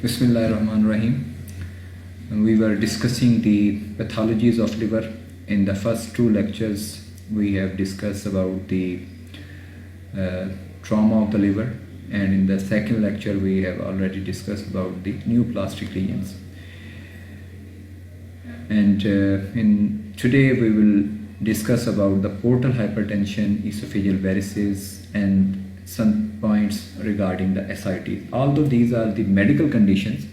Bismillahirrahmanirrahim. We were discussing the pathologies of liver. In the first two lectures, we have discussed about the trauma of the liver, and in the second lecture, we have already discussed about the neoplastic lesions. And today we will discuss about the portal hypertension, esophageal varices, and some points regarding the ascites. Although these are the medical conditions,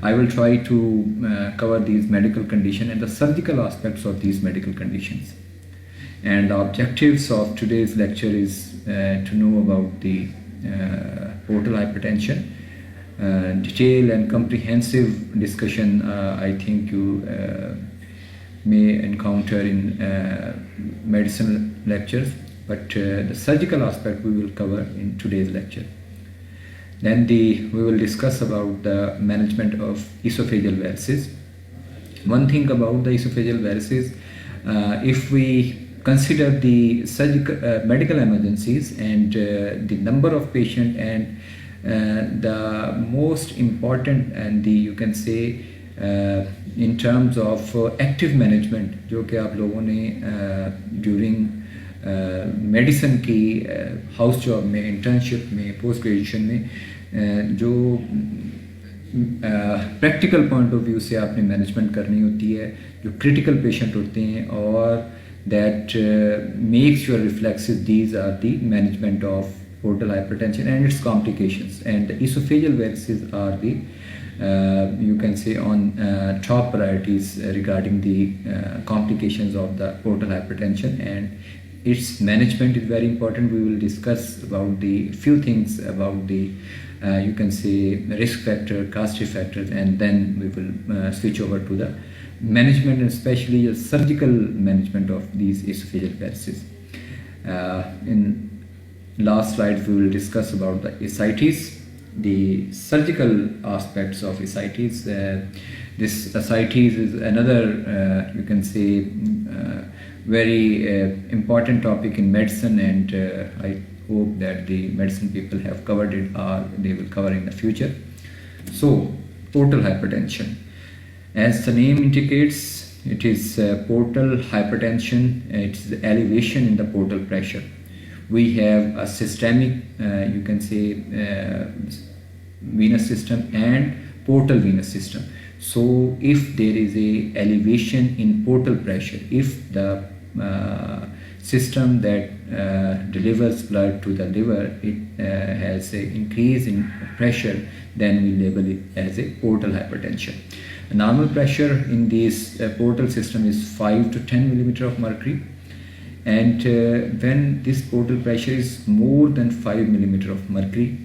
I will try to cover these medical conditions and the surgical aspects of these medical conditions. And the objectives of today's lecture is to know about the portal hypertension. Detailed and comprehensive discussion I think you may encounter in medicinal lectures, but the surgical aspect we will cover in today's lecture. Then we will discuss about the management of esophageal varices. One thing about the esophageal varices, if we consider the surgical medical emergencies and the number of patients and the most important and the you can say in terms of active management जो कि आप लोगों ने during medicine की house job में, internship में, post graduation में जो प्रैक्टिकल पॉइंट ऑफ व्यू से आपने मैनेजमेंट करनी होती है, जो क्रिटिकल पेशेंट होते हैं, और that makes your reflexes, these are the management of portal hypertension and its complications. And the esophageal varices are the you can say on top priorities regarding the complications of the portal hypertension, and its management is very important. We will discuss about the few things about the you can say risk factor, causative factors, and then we will switch over to the management, and especially the surgical management of these esophageal varices. In last slide we will discuss about the ascites, the surgical aspects of ascites. This ascites is another you can say very important topic in medicine, and I hope that the medicine people have covered it or they will cover in the future. So portal hypertension, as the name indicates, it is portal hypertension. It's the elevation in the portal pressure. We have a systemic you can say venous system and portal venous system. So if there is a elevation in portal pressure, if the system that delivers blood to the liver, it has an increase in pressure, then we label it as a portal hypertension. A normal pressure in this portal system is 5 to 10 millimeter of mercury. And when this portal pressure is more than 5 millimeter of mercury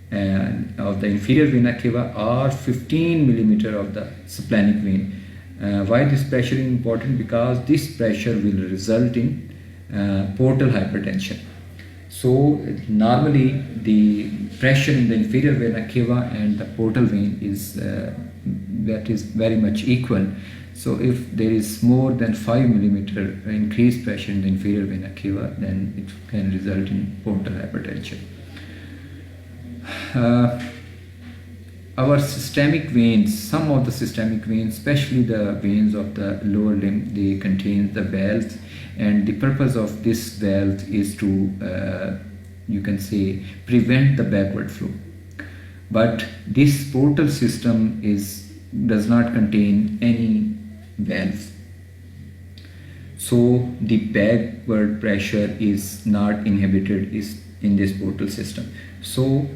and of the inferior vena cava or 15 millimeter of the splenic vein. Why this pressure is important? Because this pressure will result in portal hypertension. So normally the pressure in the inferior vena cava and the portal vein is that is very much equal. So if there is more than 5 millimeter increased pressure in the inferior vena cava, then it can result in portal hypertension. Our systemic veins, some of the systemic veins, especially the veins of the lower limb, they contain the valves, and the purpose of this valve is to you can say prevent the backward flow. But this portal system does not contain any valves, so the backward pressure is not inhibited in this portal system. So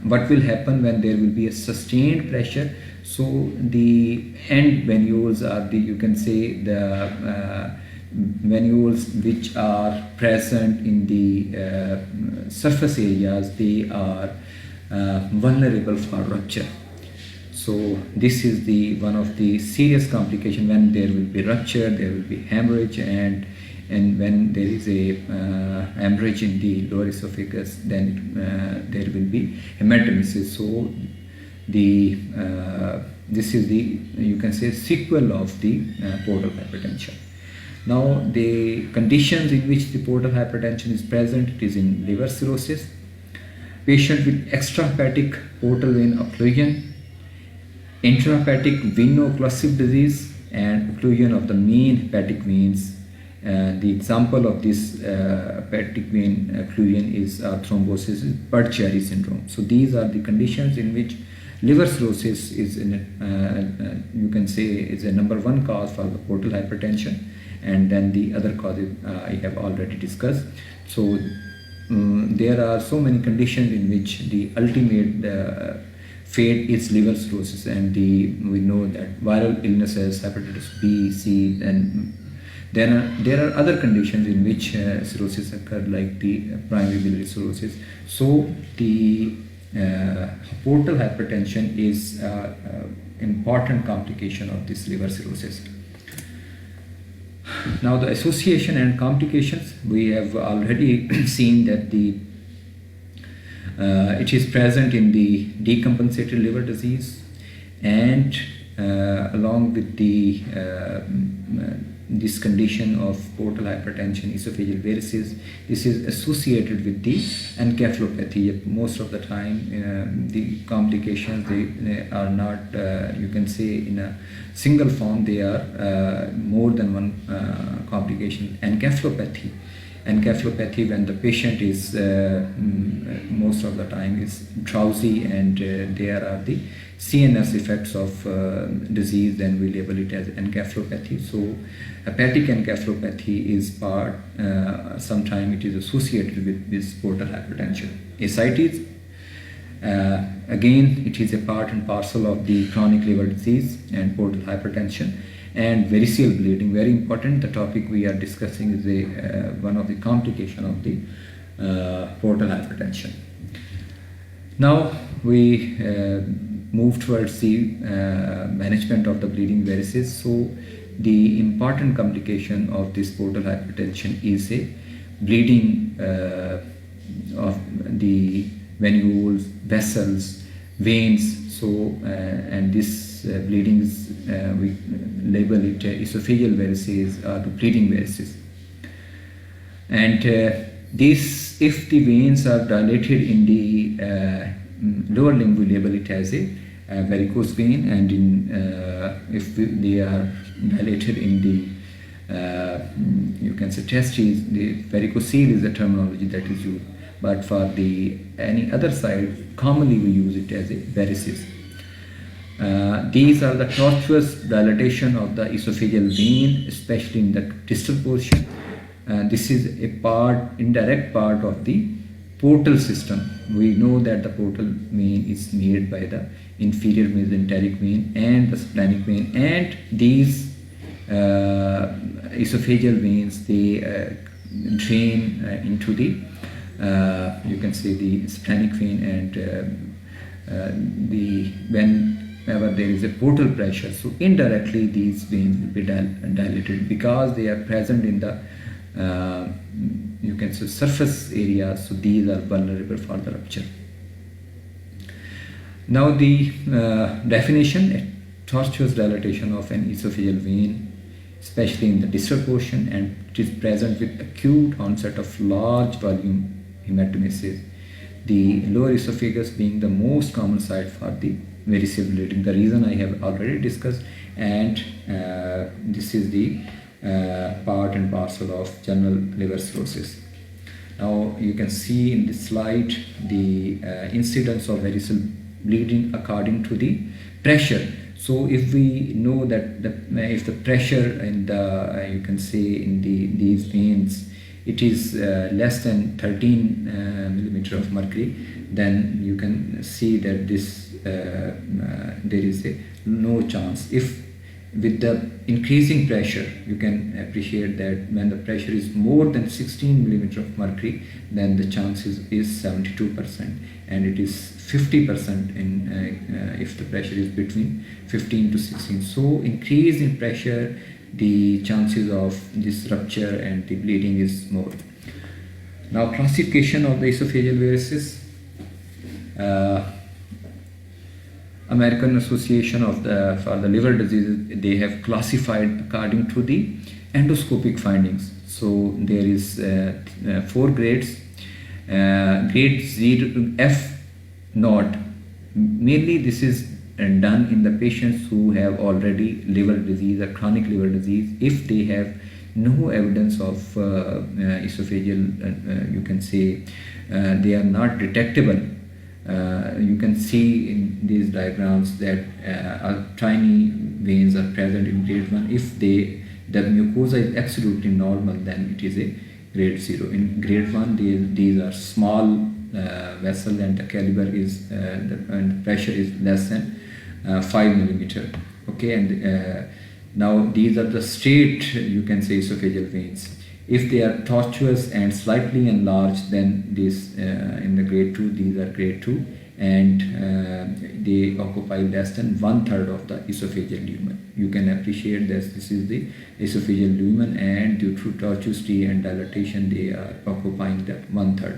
what will happen when there will be a sustained pressure? So the end venules are the you can say the venules which are present in the surface areas, they are vulnerable for rupture. So this is the one of the serious complication. When there will be rupture, there will be hemorrhage, and when there is a hemorrhage in the lower esophagus, then there will be hematemesis. So this is the you can say sequel of the portal hypertension. Now the conditions in which the portal hypertension is present, it is in liver cirrhosis, patient with extrahepatic portal vein occlusion, intrahepatic veno-occlusive disease, and occlusion of the main hepatic veins. The example of this hepatic vein occlusion is thrombosis, is Budd-Chiari syndrome. So these are the conditions in which liver cirrhosis is you can say is a number one cause for the portal hypertension, and then the other causes I have already discussed. So there are so many conditions in which the ultimate fate is liver cirrhosis, and we know that viral illnesses, hepatitis B, C, and then there are other conditions in which cirrhosis occur, like the primary biliary cirrhosis. So the portal hypertension is important complication of this liver cirrhosis. Now the association and complications, we have already seen that it is present in the decompensated liver disease, and along with this condition of portal hypertension, esophageal varices, this is associated with the encephalopathy. Most of the time the complications, they are not you can say in a single form, they are more than one complication. Encephalopathy, when the patient is most of the time is drowsy, and there are the CNS effects of disease, then we label it as encephalopathy. So hepatic encephalopathy is part, sometimes it is associated with this portal hypertension. Ascites, again it is a part and parcel of the chronic liver disease and portal hypertension. And variceal bleeding, very important. The topic we are discussing is one of the complications of the portal hypertension. Now we move towards the management of the bleeding varices. So the important complication of this portal hypertension is a bleeding of the venules, vessels, veins. So and this bleeding is, we label it esophageal varices or the bleeding varices. And this, if the veins are dilated in the lower limb, we label it as a varicose vein, and if they are dilated in the you can say testes, the varicocele is the terminology that is used, but for the any other side, commonly we use it as a varices. These are the tortuous dilatation of the esophageal vein, especially in the distal portion. This is a indirect part of the portal system. We know that the portal vein is made by the inferior mesenteric vein and the splenic vein, and these esophageal veins, they drain into the you can say the splenic vein, and whenever there is a portal pressure, so indirectly these veins will be dilated because they are present in the you can say surface area, so these are vulnerable for the rupture. Now the definition: a tortuous dilatation of an esophageal vein, especially in the distal portion, and it is present with acute onset of large volume hematemesis, the lower esophagus being the most common site for the variceal bleeding. The reason I have already discussed, and this is the part and parcel of general liver cirrhosis. Now you can see in this slide the incidence of variceal bleeding according to the pressure. So if we know that if the pressure in the you can say in these veins, it is less than 13 millimeter of mercury, then you can see that this there is no chance. If with the increasing pressure, you can appreciate that when the pressure is more than 16 millimeter of mercury, then the chances is 72%, and it is 50% in if the pressure is between 15 to 16. So increase in pressure, the chances of this rupture and the bleeding is more. Now classification of the esophageal varices. American Association for the Liver Diseases, they have classified according to the endoscopic findings. So there is 4 grades. Grade 0 to F naught, mainly this is done in the patients who have already liver disease or chronic liver disease. If they have no evidence of esophageal, you can say they are not detectable. You can see in these diagrams that tiny veins are present in grade 1. If the mucosa is absolutely normal, then it is a grade 0. In grade 1, these are small vessel, and the caliber is and the pressure is less than 5 millimeter. Okay, and now these are the straight, you can say, esophageal veins. If they are tortuous and slightly enlarged, then this in the grade 2, these are grade 2, and they occupy less than 1/3 of the esophageal lumen. You can appreciate that this is the esophageal lumen, and due to tortuosity and dilatation, they are occupying that 1/3.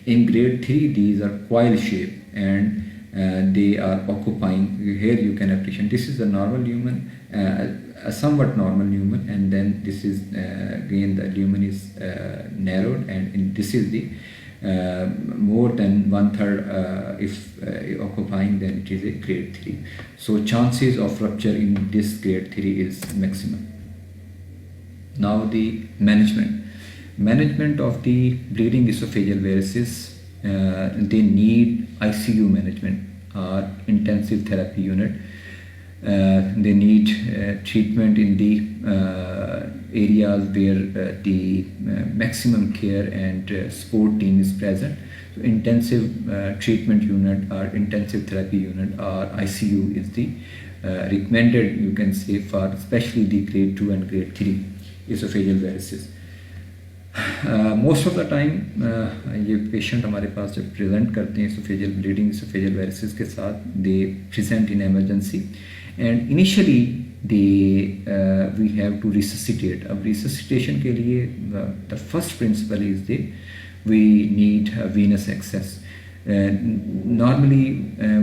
In grade 3, these are coil shape, and they are occupying, here you can appreciate, this is the normal lumen, a somewhat normal lumen, and then this is again the lumen is narrowed, and this is the more than 1/3 if occupying, then it is a grade 3. So chances of rupture in this grade 3 is maximum. Now the management of the bleeding esophageal varices, they need ICU management or intensive therapy unit. They need treatment in the areas where the maximum care and support team is present. So intensive treatment unit or intensive therapy unit or ICU is the recommended, you can say, for especially the grade 2 and grade 3 esophageal varices. Most of the time ये patient हमारे पास जब present करते हैं esophageal bleeding esophageal varices के साथ, they present in emergency, and initially we have to resuscitate. अब resuscitation के लिए the first principle is we need venous access. Normally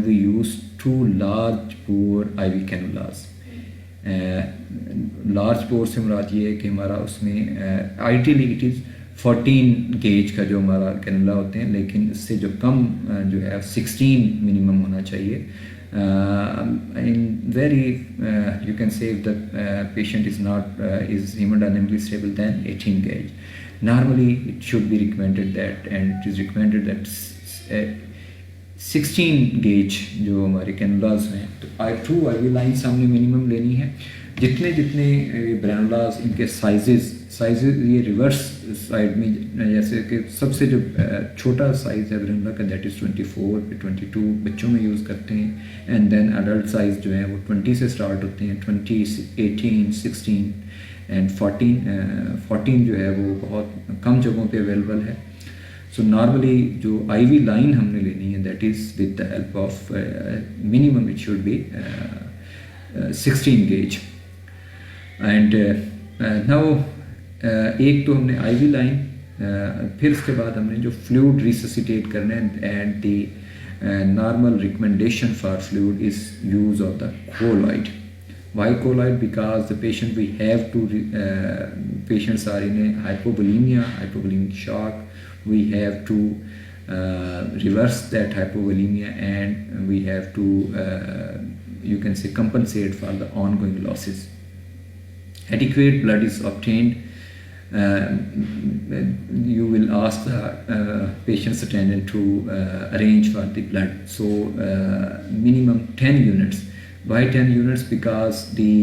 we use 2 large bore IV cannulas. Large bore से मुराद ये है कि हमारा उसमें आइडियली इट इज़ 14 गेज का जो हमारा कैनुला होते हैं, लेकिन इससे जो कम जो है 16 मिनिमम होना चाहिए. In very you can say the patient is not is hemodynamically stable than 18 gauge. Normally it should be recommended that, and it is recommended that 16 gauge जो हमारे कैनुलाज हैं, तो 2 IV लाइन्स हमने मिनिमम लेनी है. जितने ब्रैनुलाज, इनके साइजेस ये रिवर्स साइड में, जैसे कि सबसे जो छोटा साइज़ है ब्रैनुला का, दैट इज़ 24 पे 22 बच्चों में यूज़ करते हैं, एंड देन अडल्ट साइज़ जो है वो 20 से स्टार्ट होते हैं, 20, 18, 16 एंड 14 जो है वो बहुत कम जगहों पे अवेलेबल है. So normally जो IV line हमने लेनी है, that is with the help of minimum it should be 16 gauge. And now एक तो हमने IV line, फिर उसके बाद हमने जो fluid resuscitate करना है, and the normal recommendation for fluid is use of the colloid. Why colloid? Because the patient, we have to patients are in a hypovolemic shock. We have to reverse that hypovolemia, and we have to you can say compensate for the ongoing losses. Adequate blood is obtained. You will ask the patient's attendant to arrange for the blood. So minimum 10 units. Why 10 units? Because the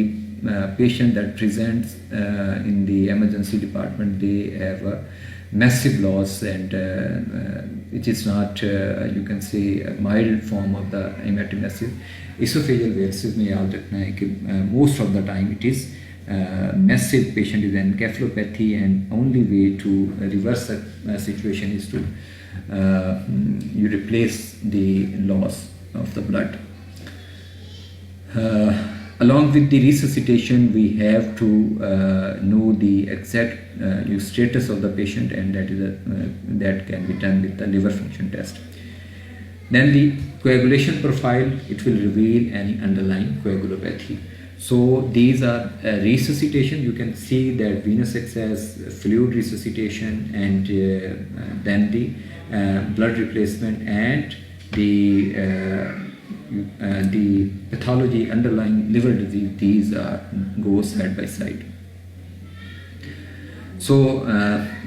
patient that presents in the emergency department, they have a massive loss, and it is not you can say a mild form of the hematemesis. Esophageal varices में याद रखना है कि most of the time it is massive. Patient is encephalopathy, and only way to reverse that situation is to you replace the loss of the blood. Along with the resuscitation, we have to know the exact status of the patient, and that can be done with the liver function test. Then the coagulation profile, it will reveal any underlying coagulopathy. So these are resuscitation. You can see that venous access, fluid resuscitation, and then the blood replacement, and the pathology underlying liver disease. These go side by side. So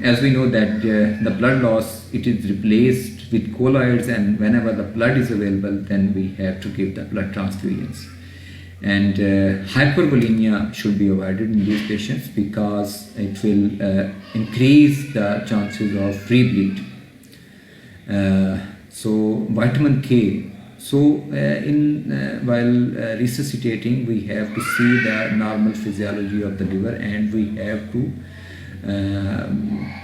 as we know that the blood loss, it is replaced with colloids, and whenever the blood is available, then we have to give the blood transfusions. And hypervolemia should be avoided in these patients because it will increase the chances of free bleed. So vitamin K. So while resuscitating, we have to see the normal physiology of the liver, and we have to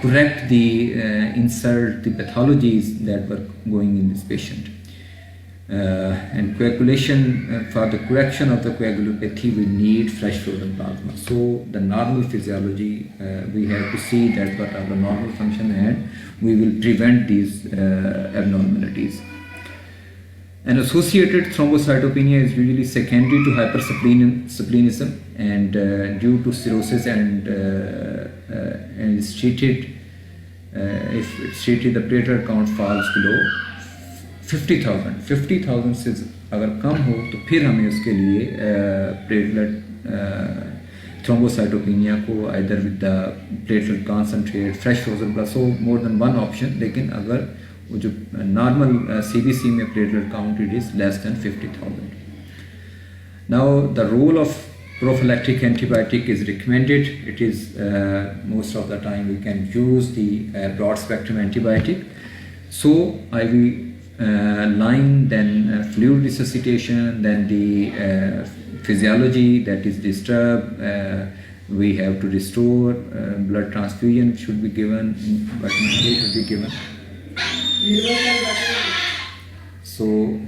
correct insert the pathologies that were going in this patient. And coagulation, for the correction of the coagulopathy, we need fresh frozen plasma. So the normal physiology, we have to see that what are the normal function, and we will prevent these abnormalities. And associated thrombocytopenia is usually secondary to hypersplenism, and due to cirrhosis, and is treated, if it's treated, the platelet count falls below 50,000 से अगर कम हो तो फिर हमें उसके लिए platelet thrombocytopenia को either with the platelet concentrate, fresh frozen plasma, so more than one option. लेकिन अगर वो जो normal CBC में platelet count, it is less than 50,000. Now the role of prophylactic antibiotic is recommended. It is most of the time we can use the broad spectrum antibiotic. So IV line, then fluid resuscitation, then the physiology that is disturbed, we have to restore, blood transfusion should be given, vitamin K should be given. So